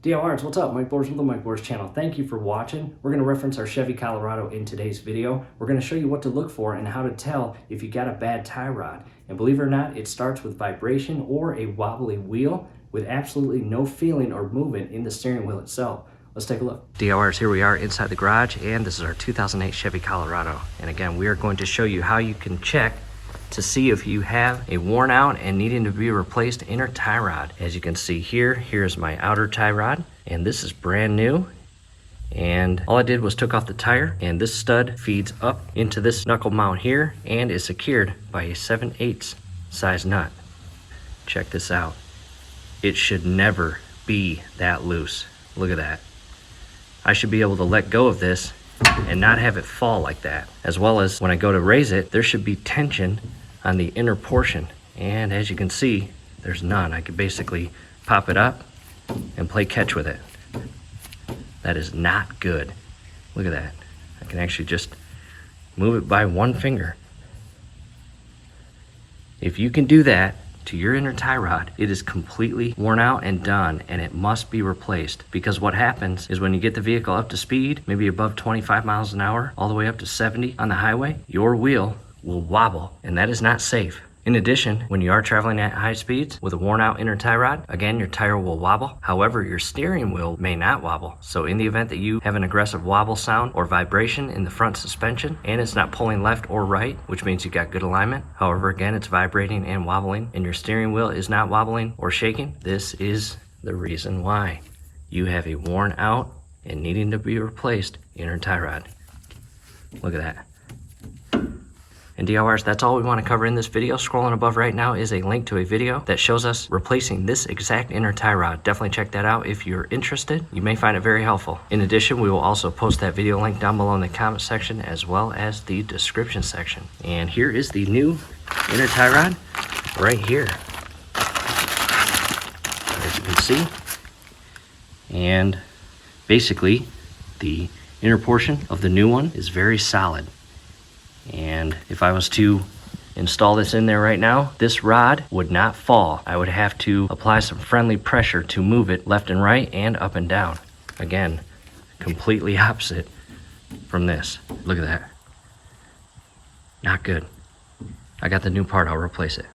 DIYers, what's up? Mike Boers with the Mike Boers channel. Thank you for watching. We're going to reference our Chevy Colorado in today's video. We're going to show you what to look for and how to tell if you got a bad tie rod. And believe it or not, it starts with vibration or a wobbly wheel with absolutely no feeling or movement in the steering wheel itself. Let's take a look. DIYers, here we are inside the garage, and this is our 2008 Chevy Colorado. And again, we are going to show you how you can check to see if you have a worn out and needing to be replaced inner tie rod. As you can see here, here's my outer tie rod, and this is brand new. And all I did was took off the tire, and this stud feeds up into this knuckle mount here and is secured by a 7/8 size nut. Check this out. It should never be that loose. Look at that. I should be able to let go of this and not have it fall like that. As well as when I go to raise it, there should be tension on the inner portion. And as you can see, there's none. I could basically pop it up and play catch with it. That is not good. Look at that. I can actually just move it by one finger. If you can do that to your inner tie rod, it is completely worn out and done, and it must be replaced. Because what happens is when you get the vehicle up to speed, maybe above 25 miles an hour, all the way up to 70 on the highway, your wheel will wobble, and that is not safe. In addition, when you are traveling at high speeds with a worn out inner tie rod, again, your tire will wobble. However, your steering wheel may not wobble. So in the event that you have an aggressive wobble sound or vibration in the front suspension and it's not pulling left or right, which means you got good alignment. However, again, it's vibrating and wobbling and your steering wheel is not wobbling or shaking. This is the reason why you have a worn out and needing to be replaced inner tie rod. Look at that. And DIYers, that's all we want to cover in this video. Scrolling above right now is a link to a video that shows us replacing this exact inner tie rod. Definitely check that out if you're interested. You may find it very helpful. In addition, we will also post that video link down below in the comment section as well as the description section. And here is the new inner tie rod right here, as you can see. And basically, the inner portion of the new one is very solid. And if I was to install this in there right now, this rod would not fall. I would have to apply some friendly pressure to move it left and right and up and down. Again, completely opposite from this. Look at that. Not good. I got the new part, I'll replace it.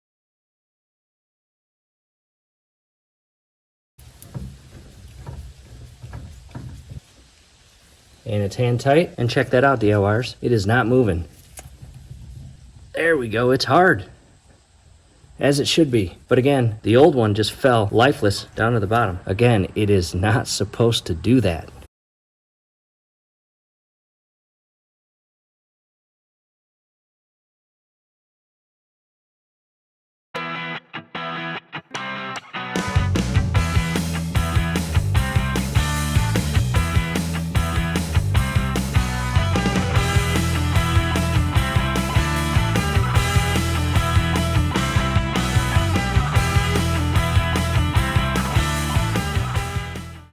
And it's hand tight, and check that out, DIYers. It is not moving. There we go, it's hard, as it should be. But again, the old one just fell lifeless down to the bottom. Again, it is not supposed to do that.